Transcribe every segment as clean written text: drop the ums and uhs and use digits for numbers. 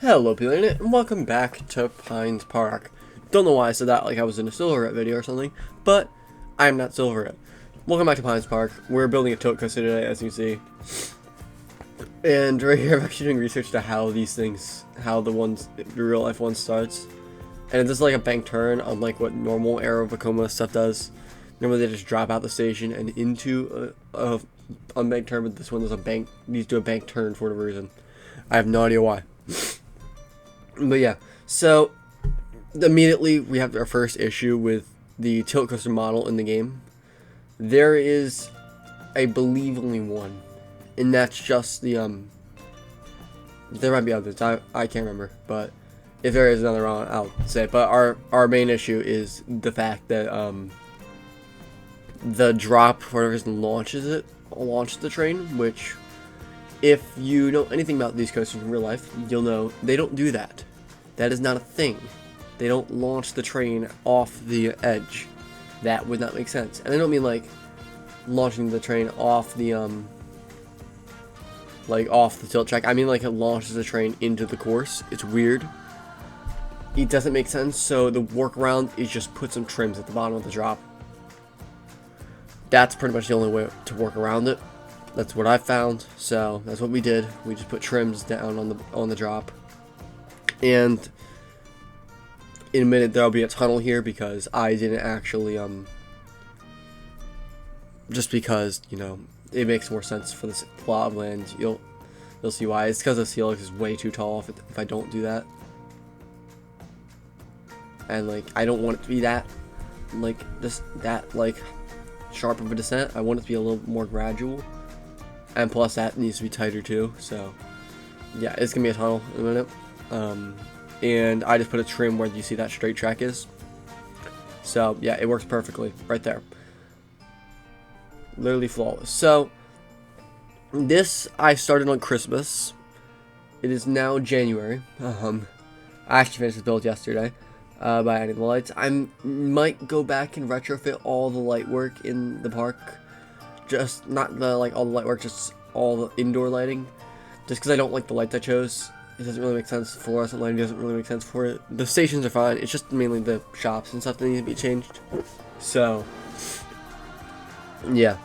Hello people internet, and welcome back to Pines Park. Don't know why I said that like I was in a Silverette video or something, but I am not Silverette. Welcome back to Pines Park. We're building a tilt coaster today, as you see. And right here I'm actually doing research to how these things, how the real life one starts. And this is like a bank turn, unlike what normal Aero Vekoma stuff does. Normally they just drop out the station and into a unbanked turn, but this one does needs to do a bank turn for whatever reason. I have no idea why. But yeah, so immediately we have our first issue with the tilt coaster model in the game. There is, I believe, only one, and that's just the there might be others, I can't remember, but if there is another one, I'll say it. But our main issue is the fact that the drop, for whatever reason, launches the train, which, if you know anything about these coasters in real life, you'll know they don't do that. That is not a thing. They don't launch the train off the edge. That would not make sense. And I don't mean like launching the train off the off the tilt track. I mean like it launches the train into the course. It's weird. It doesn't make sense. So the workaround is just put some trims at the bottom of the drop. That's pretty much the only way to work around it. That's what I found. So that's what we did. We just put trims down on the drop. And in a minute there'll be a tunnel here because I didn't actually just because, you know, it makes more sense for this plot of land. You'll see why. It's because this helix is way too tall if I don't do that. And like I don't want it to be that sharp of a descent. I want it to be a little more gradual. And plus that needs to be tighter too. So yeah, it's gonna be a tunnel in a minute. And I just put a trim where you see that straight track is. So yeah, it works perfectly right there. Literally flawless. So this I started on Christmas. It is now January. I actually finished this build yesterday by adding the lights. I might go back and retrofit all the light work in the park. Just not the all the light work, just all the indoor lighting. Just because I don't like the lights I chose. It doesn't really make sense. Fluorescent lighting doesn't really make sense for it. The stations are fine. It's just mainly the shops and stuff that need to be changed. So, yeah.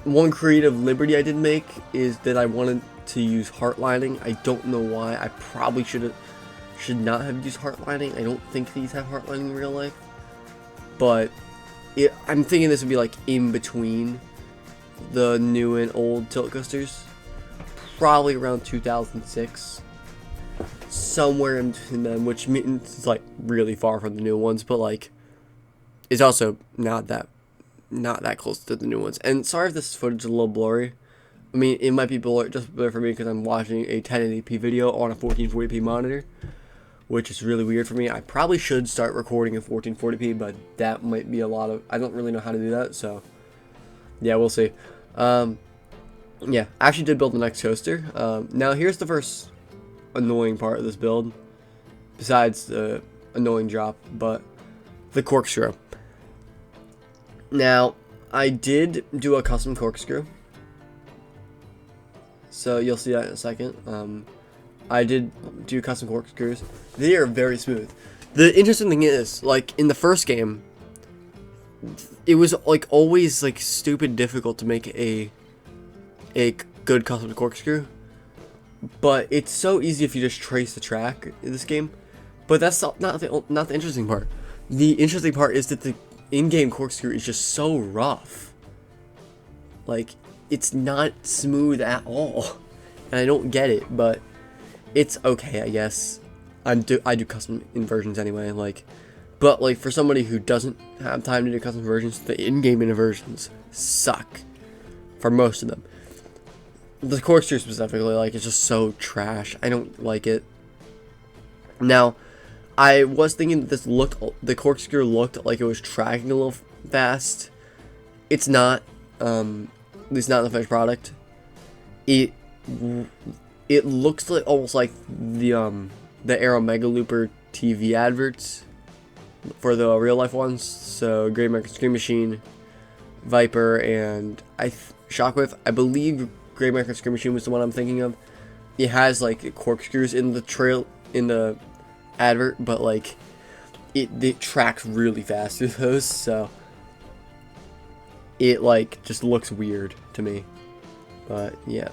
One creative liberty I did make is that I wanted to use heart lining. I don't know why. I probably should not have used heart lining. I don't think these have heart lining in real life. But I'm thinking this would be like in between the new and old tilt coasters. Probably around 2006. Somewhere in between them, which means it's like really far from the new ones, but like it's also not that close to the new ones. And sorry if this footage is a little blurry. I mean, it might be blurry for me because I'm watching a 1080p video on a 1440p monitor, which is really weird for me. I probably should start recording in 1440p, but that might be a lot of, I don't really know how to do that, so yeah, we'll see. Yeah, I actually did build the next coaster. Now here's the first annoying part of this build, besides the annoying drop, but the corkscrew. Now, I did do a custom corkscrew, so you'll see that in a second. I did do custom corkscrews. They are very smooth. The interesting thing is, like in the first game, it was like always like stupid difficult to make a good custom corkscrew. But it's so easy if you just trace the track in this game. But that's not the interesting part. The interesting part is that the in-game corkscrew is just so rough. Like, it's not smooth at all. And I don't get it, but it's okay, I guess. I do custom inversions anyway, but like for somebody who doesn't have time to do custom inversions, the in-game inversions suck for most of them. The corkscrew specifically, like, it's just so trash. I don't like it. Now, I was thinking that the corkscrew looked like it was tracking a little fast. It's not, at least not in the finished product. It looks like almost like the Aero Mega Looper TV adverts for the real life ones. So Great American Scream Machine, Viper, and Shockwave. I believe Great American Scream Machine was the one I'm thinking of. it has like corkscrews in the advert, but like it tracks really fast through those, so it like just looks weird to me. But yeah,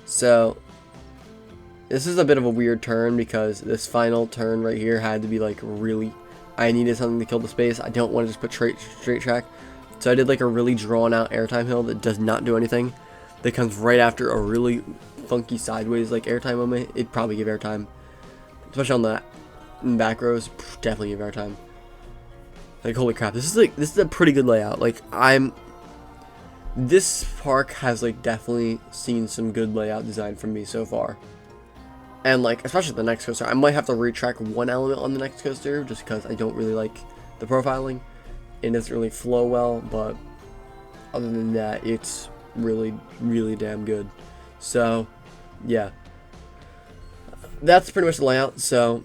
so this is a bit of a weird turn because this final turn right here had to be like really, I needed something to kill the space. I don't want to just put straight track, so I did like a really drawn out airtime hill that does not do anything, that comes right after a really funky sideways like airtime moment. It'd probably give airtime, especially on the back rows. Definitely give airtime. Like, holy crap, this is a pretty good layout. Like, this park has like definitely seen some good layout design from me so far. And like, especially the next coaster, I might have to retrack one element on the next coaster just because I don't really like the profiling. It doesn't really flow well, but other than that, it's really, really damn good. So, yeah, that's pretty much the layout. So,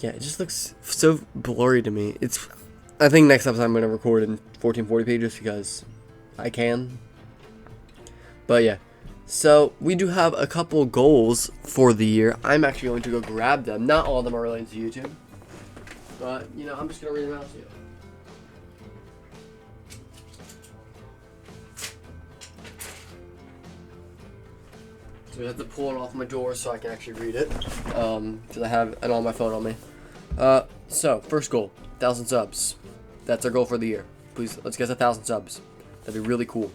yeah, it just looks so blurry to me. I think next episode I'm going to record in 1440p just because I can. But yeah, so we do have a couple goals for the year. I'm actually going to go grab them. Not all of them are related to YouTube, but you know, I'm just going to read them out to you. So I have to pull it off my door so I can actually read it, because I have it on my phone on me. So first goal, 1,000 subs. That's our goal for the year. Please, let's get 1,000 subs. That'd be really cool.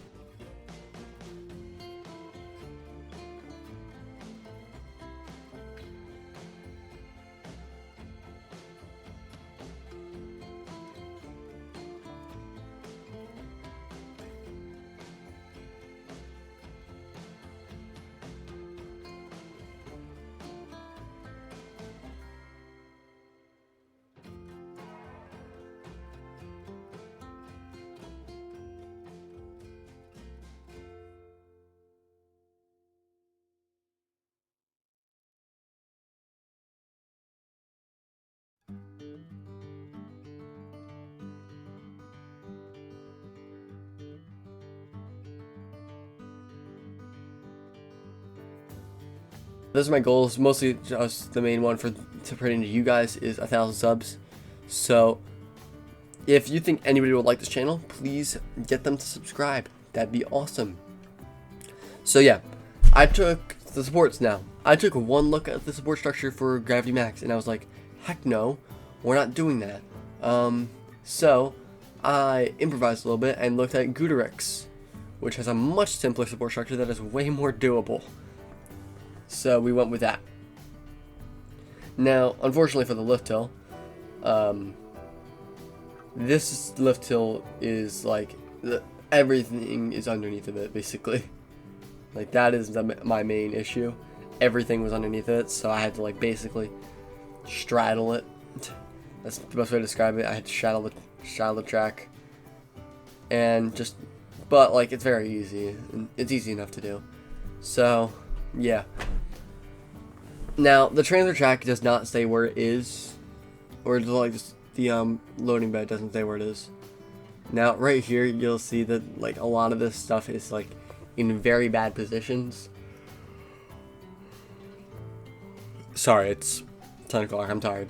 Those are my goals. Mostly just the main one to put into you guys is 1,000 subs. So if you think anybody would like this channel, please get them to subscribe. That'd be awesome. So yeah, I took the supports now. I took one look at the support structure for Gravity Max and I was like, heck no, we're not doing that. So I improvised a little bit and looked at Gudurix, which has a much simpler support structure that is way more doable. So we went with that. Now, unfortunately for the lift hill, this lift hill is like everything is underneath of it, basically. Like that is my main issue. Everything was underneath it, so I had to like basically straddle it. That's the best way to describe it. I had to straddle the track, and just, but like it's very easy. It's easy enough to do. So yeah. Now the transfer track does not say where it is, or like the loading bed doesn't say where it is. Now right here you'll see that like a lot of this stuff is like in very bad positions. Sorry, it's 10 o'clock. I'm tired.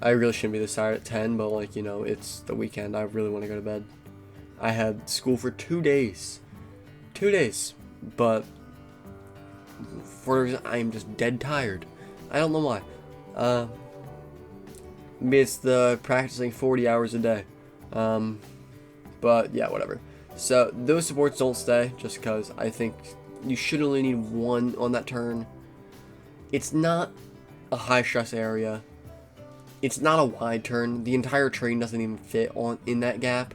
I really shouldn't be this tired at 10, but like, you know, it's the weekend. I really want to go to bed. I had school for 2 days. 2 days. But for a reason, I am just dead tired. I don't know why. Maybe it's the practicing 40 hours a day. But yeah, whatever. So those supports don't stay just because I think you should only need one on that turn. It's not a high stress area. It's not a wide turn. The entire train doesn't even fit in that gap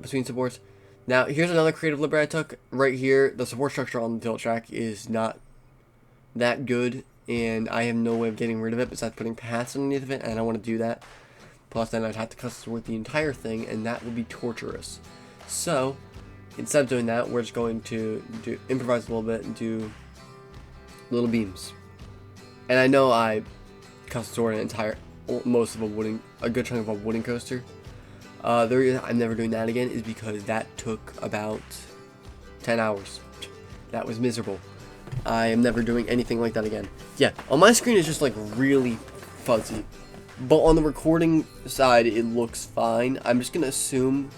between supports. Now here's another creative liberty I took. Right here, the support structure on the tilt track is not that good, and I have no way of getting rid of it besides putting paths underneath of it, and I don't want to do that. Plus then I'd have to custom sort the entire thing, and that would be torturous. So instead of doing that, we're just going to improvise a little bit and do little beams. And I know I custom sorted most of a good chunk of a wooden coaster. The reason I'm never doing that again is because that took about 10 hours. That was miserable. I am never doing anything like that again. Yeah, on my screen it's just like really fuzzy, but on the recording side it looks fine. I'm just gonna assume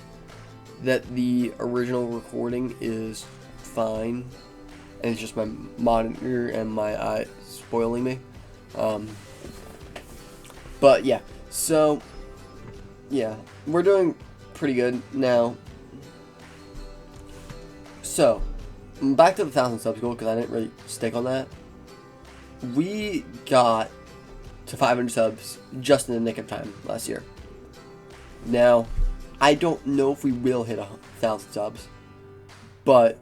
that the original recording is fine, and it's just my monitor and my eye spoiling me. But yeah, so yeah, we're doing pretty good now. So back to the 1,000 subs goal, because I didn't really stick on that. We got to 500 subs just in the nick of time last year. Now, I don't know if we will hit 1,000 subs, but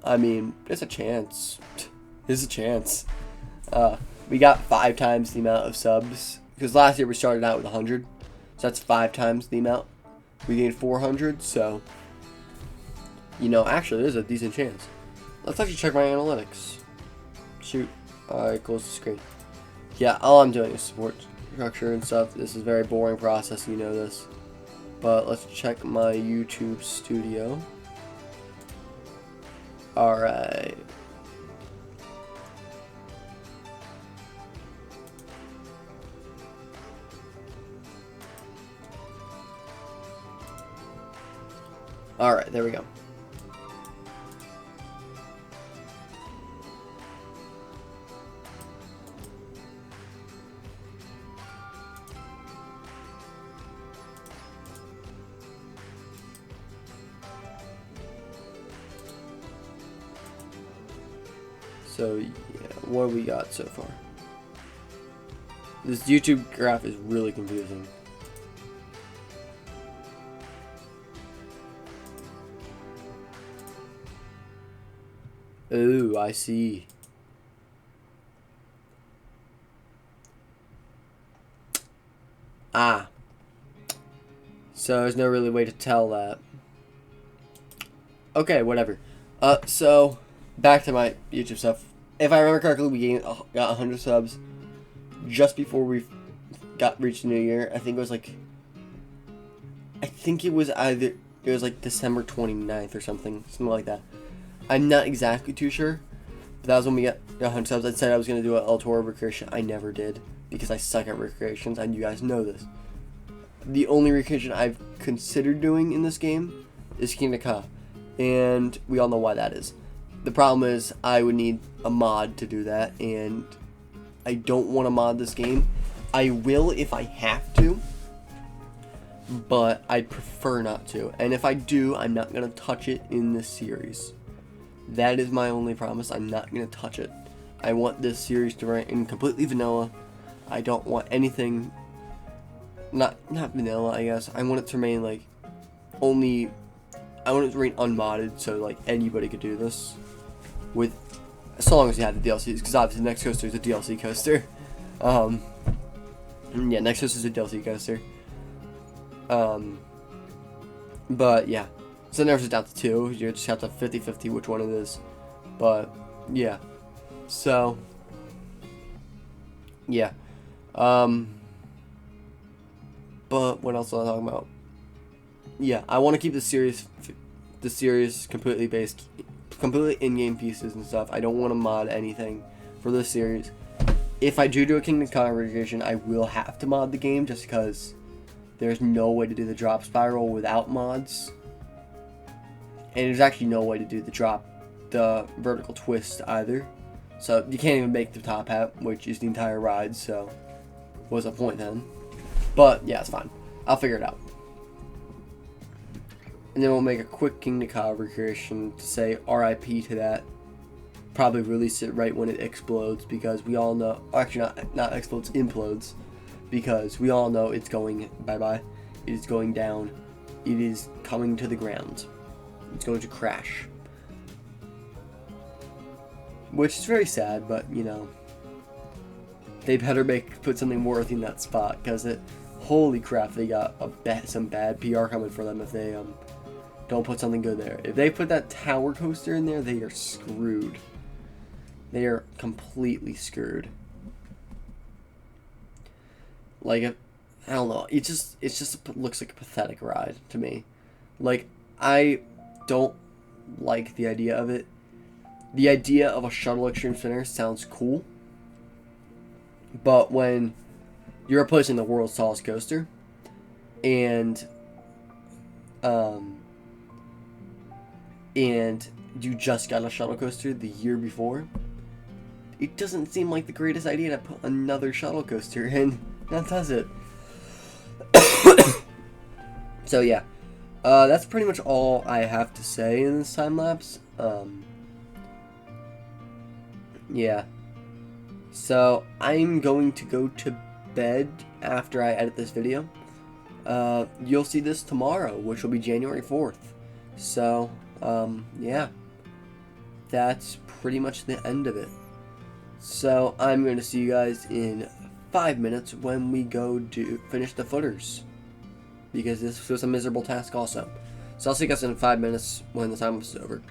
I mean, there's a chance. There's a chance. We got 5 times the amount of subs, because last year we started out with 100, so that's 5 times the amount. We gained 400, so you know, actually, there's a decent chance. Let's actually check my analytics. Shoot, I closed the screen. Yeah, all I'm doing is support structure and stuff. This is a very boring process, you know this. But let's check my YouTube studio. Alright. Alright, there we go. So, yeah, what have we got so far? This YouTube graph is really confusing. Ooh, I see. Ah. So, there's no really way to tell that. Okay, whatever. So back to my YouTube stuff. If I remember correctly, we got 100 subs just before we reached the new year. I think it was like, it was like December 29th or something like that. I'm not exactly too sure, but that was when we got 100 subs. I said I was going to do an El Toro recreation. I never did, because I suck at recreations, and you guys know this. The only recreation I've considered doing in this game is King Ka, and we all know why that is. The problem is I would need a mod to do that, and I don't want to mod this game. I will if I have to, but I'd prefer not to. And if I do, I'm not going to touch it in this series. That is my only promise. I'm not going to touch it. I want this series to remain completely vanilla. I don't want anything, not vanilla, I guess. I want it to remain like only, I want it to remain unmodded, so like anybody could do this. With, as long as you have the DLCs, because obviously Next Coaster is a DLC coaster. Yeah, Next Coaster is a DLC coaster. But yeah, so it narrows it down to 2. You just have to 50-50 which one it is. But yeah, so yeah. But what else was I talking about? Yeah, I want to keep the series completely in-game pieces and stuff. I don't want to mod anything for this series. If I do a Kingdom Come recreation, I will have to mod the game, just because there's no way to do the drop spiral without mods. And there's actually no way to do the vertical twist either. So you can't even make the top hat, which is the entire ride, so what's the point then? But yeah, it's fine. I'll figure it out. And then we'll make a quick Kingdom Come recreation to say RIP to that. Probably release it right when it explodes, because we all know, actually not explodes, implodes, because we all know it's going bye-bye. It is going down. It is coming to the ground. It's going to crash. Which is very sad, but you know, they better put something worthy in that spot, because holy crap, they got some bad PR coming for them if they don't put something good there. If they put that tower coaster in there, they are screwed. They are completely screwed. Like, I don't know. It just looks like a pathetic ride to me. Like, I don't like the idea of it. the idea of a shuttle extreme spinner sounds cool, but when you're replacing the world's tallest coaster, and um, and you just got a shuttle coaster the year before, it doesn't seem like the greatest idea to put another shuttle coaster in. That does it. So yeah, that's pretty much all I have to say in this time lapse. Yeah. So I'm going to go to bed after I edit this video. You'll see this tomorrow, which will be January 4th. So, yeah. That's pretty much the end of it. So I'm going to see you guys in 5 minutes when we go to finish the footers, because this was a miserable task also. So I'll see you guys in 5 minutes when the time is over.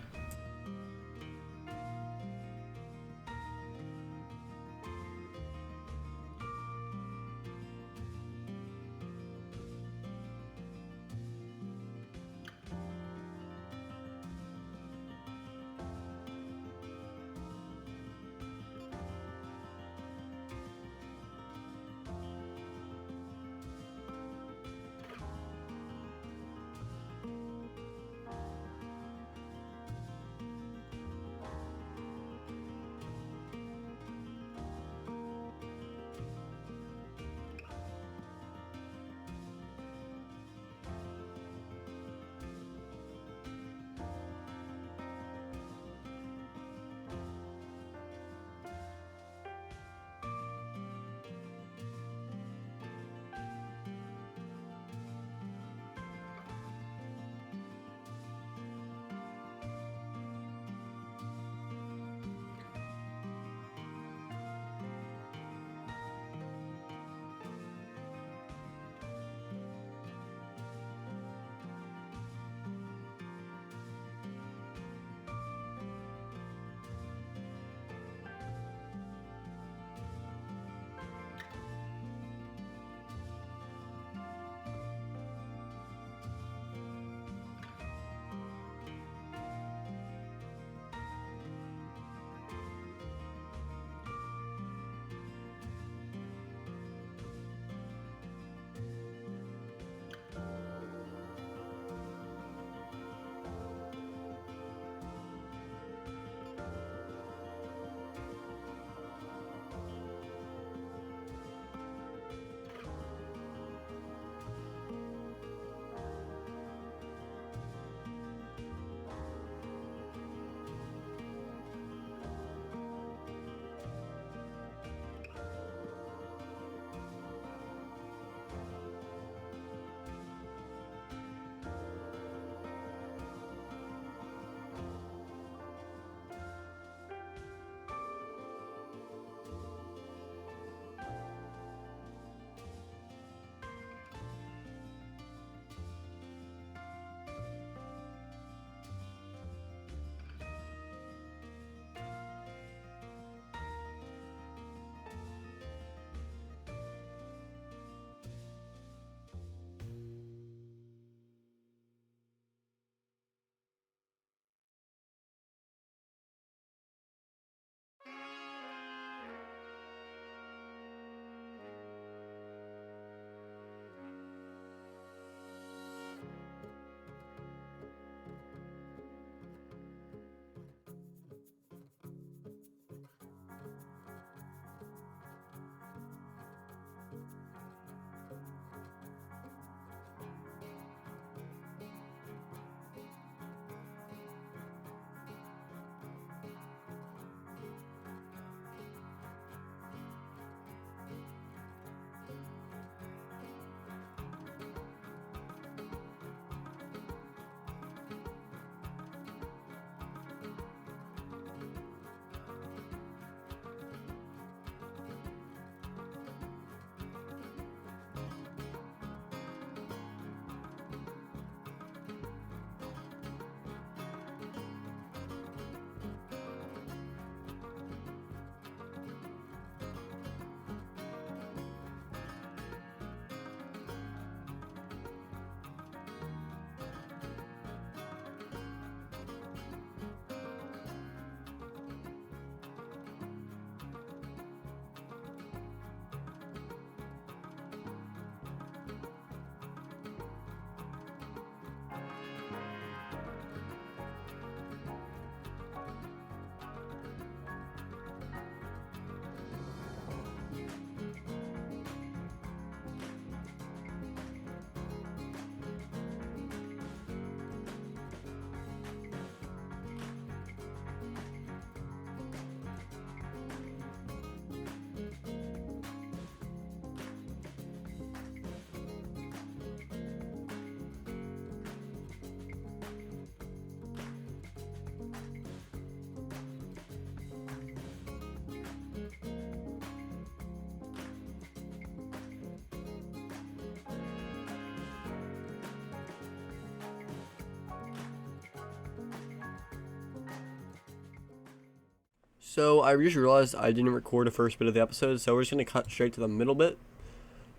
So I just realized I didn't record the first bit of the episode, so we're just gonna cut straight to the middle bit.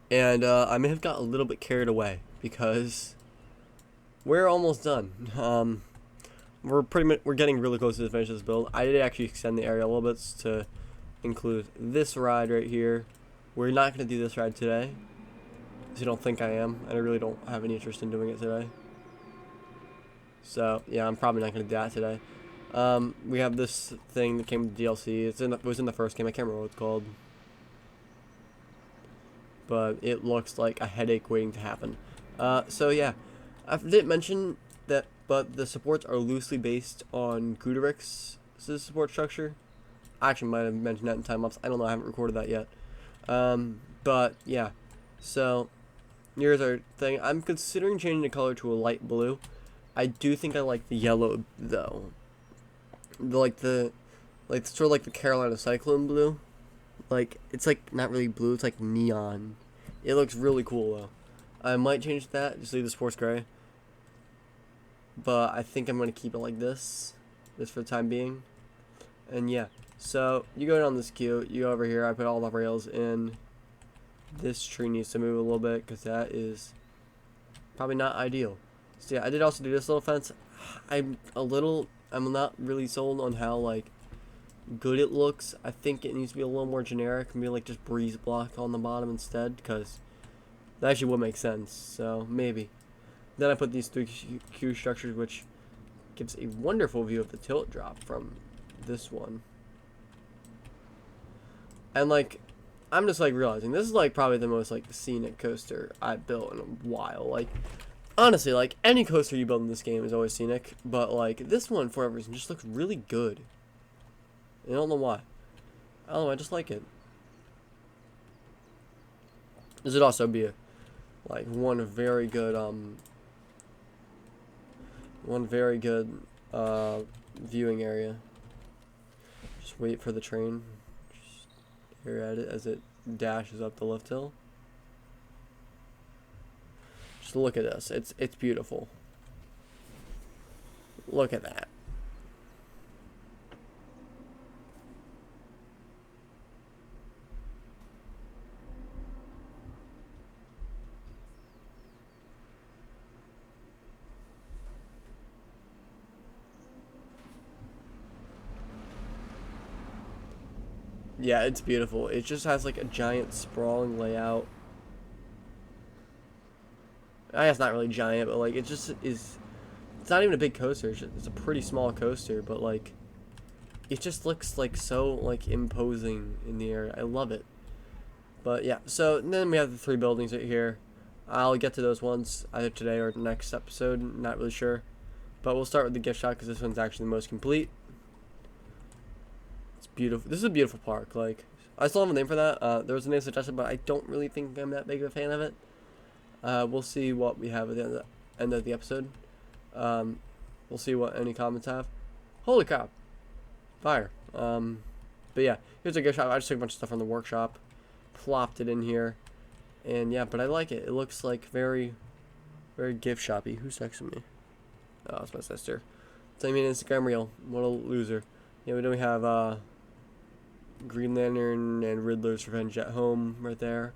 And I may have got a little bit carried away because we're almost done. We're getting really close to the finish of this build. I did actually extend the area a little bit to include this ride right here. We're not gonna do this ride today, because I don't think I am, and I really don't have any interest in doing it today. So yeah, I'm probably not gonna do that today. We have this thing that came with DLC. It was in the first game. I can't remember what it's called, but it looks like a headache waiting to happen. So yeah, I didn't mention that, but the supports are loosely based on Guderick's support structure. I actually might have mentioned that in time lapse. I don't know. I haven't recorded that yet. But yeah, so here's our thing. I'm considering changing the color to a light blue. I do think I like the yellow though. Like sort of like the Carolina Cyclone blue. Like, it's like not really blue, it's like neon. It looks really cool though. I might change that, just leave the sports gray. But I think I'm gonna keep it like this for the time being. And yeah, so you go down this queue, you go over here, I put all the rails in. This tree needs to move a little bit because that is probably not ideal. So yeah, I did also do this little fence. I'm not really sold on how like good it looks. I think it needs to be a little more generic, maybe like just breeze block on the bottom instead, because that actually would make sense. So maybe. Then I put these 3 queue structures, which gives a wonderful view of the tilt drop from this one. And like, I'm just like realizing this is like probably the most like scenic coaster I've built in a while. Like, honestly, like any coaster you build in this game is always scenic, but like this one for whatever reason just looks really good. I don't know why. I don't know, I just like it. This would also be one very good viewing area. Just wait for the train. Just stare at it as it dashes up the lift hill. Just look at this. It's beautiful. Look at that. Yeah, it's beautiful. It just has like a giant sprawling layout. I guess it's not really giant, but like it just is. It's not even a big coaster. It's a pretty small coaster, but like it just looks like so like imposing in the area. I love it. But yeah, so then we have the 3 buildings right here. I'll get to those ones either today or next episode. Not really sure, but we'll start with the gift shop because this one's actually the most complete. It's beautiful. This is a beautiful park. Like, I still have a name for that. There was a name suggested, but I don't really think I'm that big of a fan of it. We'll see what we have at the end of the episode. We'll see what any comments have. Holy crap. Fire. But yeah, here's a gift shop. I just took a bunch of stuff from the workshop, plopped it in here, and yeah, but I like it. It looks like very, very gift shoppy. Who's texting me? Oh, it's my sister. Send me an Instagram reel. What a loser. Yeah, we have Green Lantern and Riddler's Revenge at Home right there.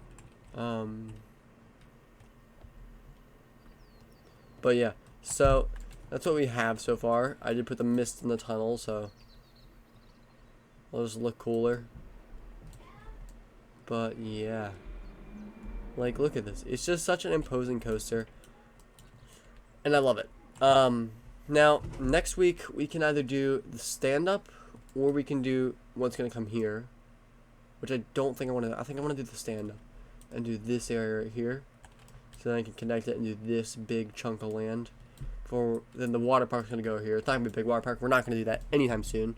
But yeah, so that's what we have so far. I did put the mist in the tunnel, so it'll just look cooler. But yeah, like look at this. It's just such an imposing coaster, and I love it. Now next week we can either do the stand-up or we can do what's gonna come here, which I don't think I want to. I think I want to do the stand-up and do this area right here, so then I can connect it and do this big chunk of land. Then the water park's gonna go here. It's not gonna be a big water park. We're not gonna do that anytime soon.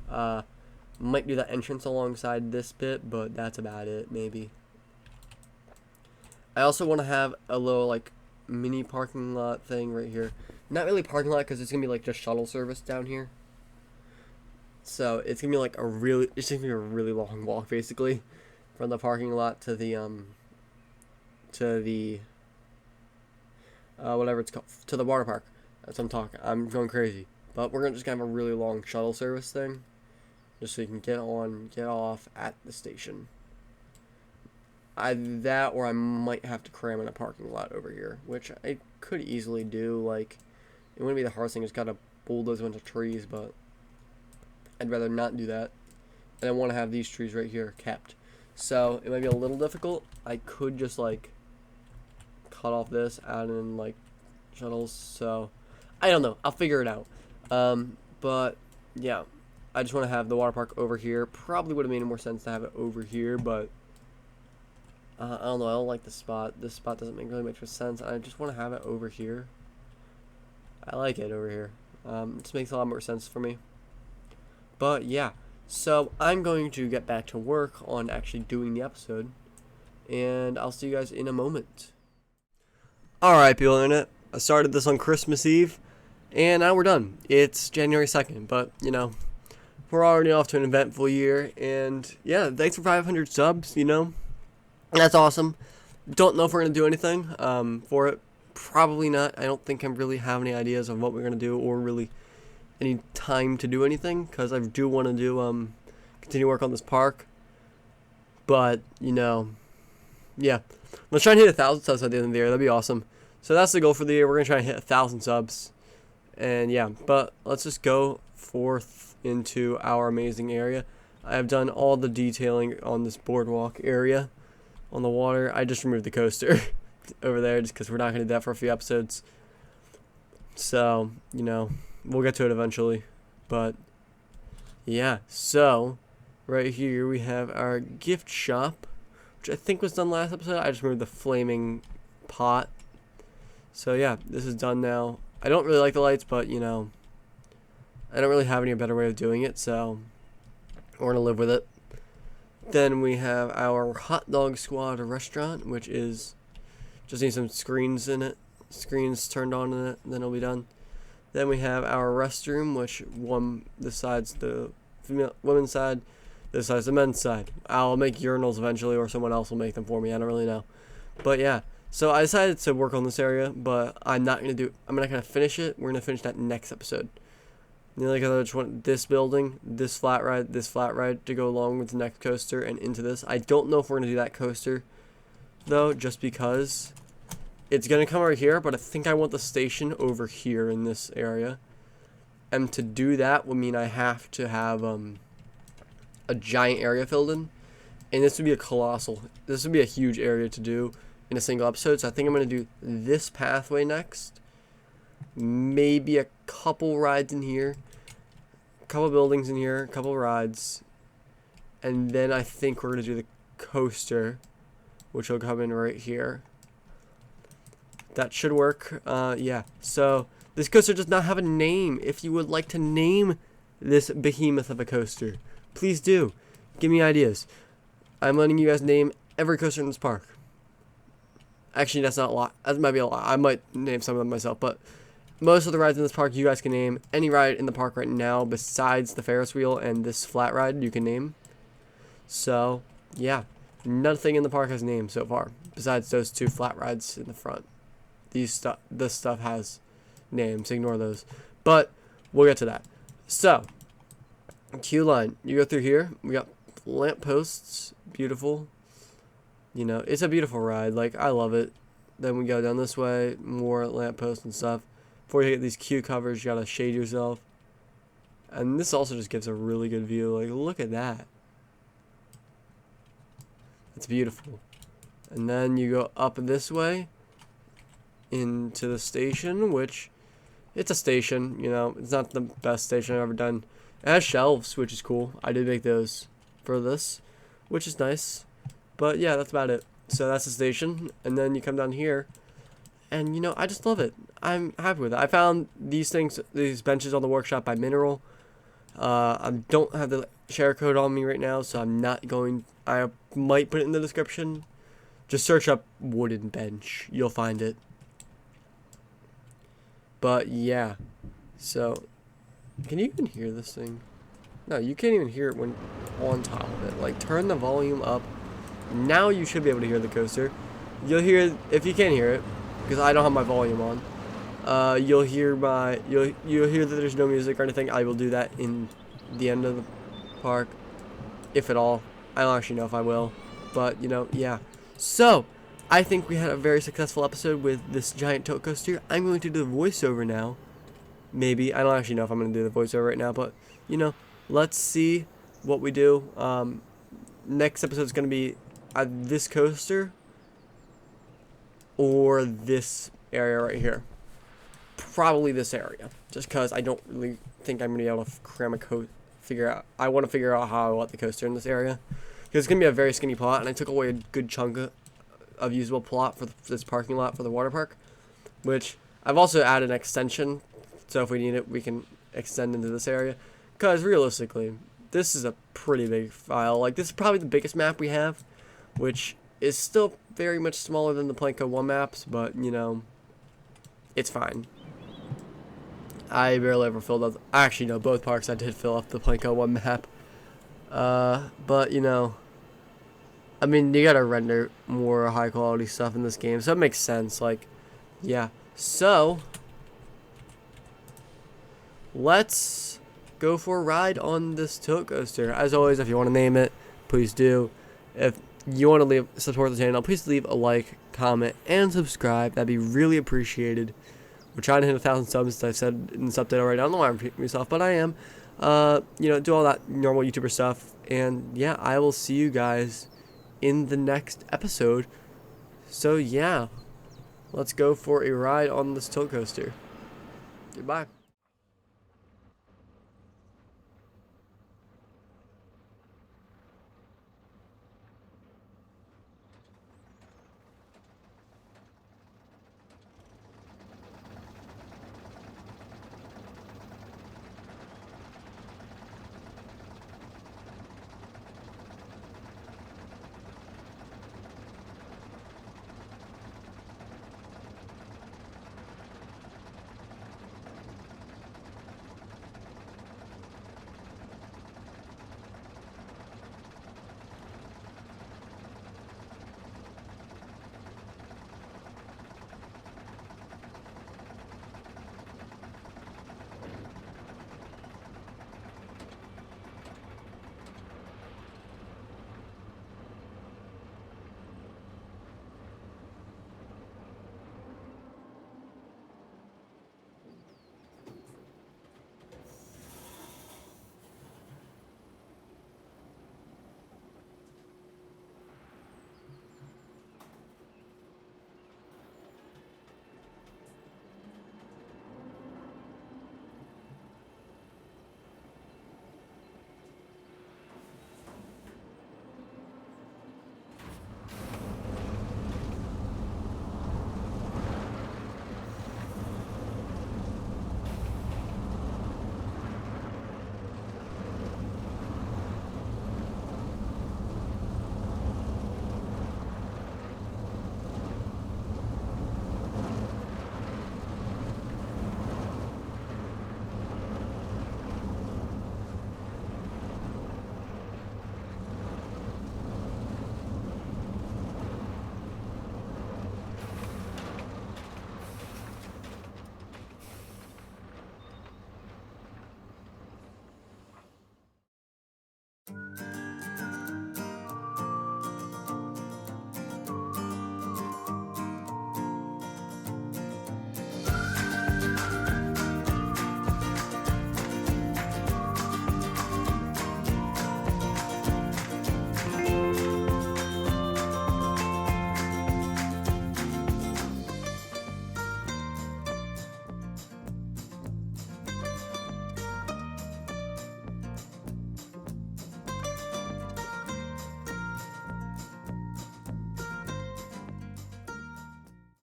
Might do that entrance alongside this bit, but that's about it. Maybe. I also want to have a little like mini parking lot thing right here. Not really parking lot because it's gonna be like just shuttle service down here. So it's gonna be like it's gonna be a really long walk basically, from the parking lot to the whatever it's called, to the water park. That's what I'm talking. I'm going crazy. But we're just gonna have a really long shuttle service thing, just so you can get on, get off at the station. Either that, or I might have to cram in a parking lot over here, which I could easily do. Like, it wouldn't be the hardest thing, just gotta bulldoze a bunch of trees, but I'd rather not do that. And I want to have these trees right here kept. So, it might be a little difficult. I could just, like, cut off this, add in, like, shuttles. So, I don't know. I'll figure it out. But, yeah. I just want to have the water park over here. Probably would have made more sense to have it over here, but I don't know. I don't like the spot. This spot doesn't really make much sense. I just want to have it over here. I like it over here. It just makes a lot more sense for me. But, yeah. So, I'm going to get back to work on actually doing the episode. And I'll see you guys in a moment. Alright, people on the internet. I started this on Christmas Eve. And now we're done. It's January 2nd. But, you know, we're already off to an eventful year. And, yeah, thanks for 500 subs, you know. That's awesome. Don't know if we're going to do anything for it. Probably not. I don't think I really have any ideas of what we're going to do or really any time to do anything, because I do want to do continue work on this park. But, you know, yeah. Let's try and hit 1,000 subs at the end of the year. That'd be awesome. So that's the goal for the year. We're going to try and hit 1,000 subs. And, yeah. But let's just go forth into our amazing area. I have done all the detailing on this boardwalk area on the water. I just removed the coaster over there just because we're not going to do that for a few episodes. So, you know, we'll get to it eventually. But, yeah. So, right here we have our gift shop, which I think was done last episode. I just removed the flaming pot. So, yeah, this is done now. I don't really like the lights, but, you know, I don't really have any better way of doing it, so we're going to live with it. Then we have our hot dog squad restaurant, which is just need some screens in it, screens turned on in it, and then it'll be done. Then we have our restroom, which this side's the women's side, this side's the men's side. I'll make urinals eventually, or someone else will make them for me. I don't really know, but yeah. So I decided to work on this area, but I'm not gonna finish it. We're gonna finish that next episode. You know, like I just want this building, this flat ride to go along with the next coaster and into this. I don't know if we're going to do that coaster, though, just because it's going to come right here, but I think I want the station over here in this area. And to do that would mean I have to have a giant area filled in. And this would be this would be a huge area to do in a single episode. So I think I'm going to do this pathway next. Maybe a couple rides in here, a couple buildings in here, a couple rides, and then I think we're going to do the coaster, which will come in right here. That should work. Yeah, so this coaster does not have a name. If you would like to name this behemoth of a coaster, please do. Give me ideas. I'm letting you guys name every coaster in this park. Actually, that's not a lot. That might be a lot. I might name some of them myself, but most of the rides in this park, you guys can name. Any ride in the park right now besides the Ferris wheel and this flat ride, you can name. So, yeah. Nothing in the park has names so far, besides those two flat rides in the front. This stuff has names. Ignore those. But, we'll get to that. So, queue line. You go through here. We got lamp posts. Beautiful. You know, it's a beautiful ride. Like, I love it. Then we go down this way. More lamp posts and stuff. Before you get these queue covers, you gotta shade yourself. And this also just gives a really good view. Like, look at that. It's beautiful. And then you go up this way into the station, which it's a station, you know. It's not the best station I've ever done. It has shelves, which is cool. I did make those for this, which is nice. But yeah, that's about it. So that's the station. And then you come down here. And, you know, I just love it. I'm happy with it. I found these benches on the workshop by Mineral. I don't have the share code on me right now, so I'm not going. I might put it in the description. Just search up wooden bench. You'll find it. But, yeah. So, can you even hear this thing? No, you can't even hear it when on top of it. Like, turn the volume up. Now you should be able to hear the coaster. You'll hear, if you can't hear it, because I don't have my volume on. You'll hear that there's no music or anything. I will do that in the end of the park, if at all. I don't actually know if I will, but you know, yeah. So I think we had a very successful episode with this giant tilt coaster. I'm going to do the voiceover now. Maybe. I don't actually know if I'm going to do the voiceover right now, but you know, let's see what we do. Next episode is going to be this coaster or this area right here. Probably this area, just because I don't really think I'm going to be able to cram a I want to figure out how I want the coaster in this area, because it's going to be a very skinny plot, and I took away a good chunk of usable plot for this parking lot for the water park, which I've also added an extension, so if we need it, we can extend into this area, because realistically, this is a pretty big file. Like, this is probably the biggest map we have, which is still very much smaller than the Planko 1 maps, but, you know, it's fine. I barely ever filled up. Actually, no, both parks I did fill up the Planko 1 map. But, you know, I mean, you gotta render more high quality stuff in this game, so it makes sense. Like, yeah. So, let's go for a ride on this tilt coaster. As always, if you want to name it, please do. If you want to support the channel, please leave a like, comment, and subscribe. That'd be really appreciated. We're trying to hit 1,000 subs, as I said in this update already. I don't know why I'm repeating myself, but I am. You know, do all that normal YouTuber stuff. And yeah, I will see you guys in the next episode. So yeah, let's go for a ride on this tilt coaster. Goodbye.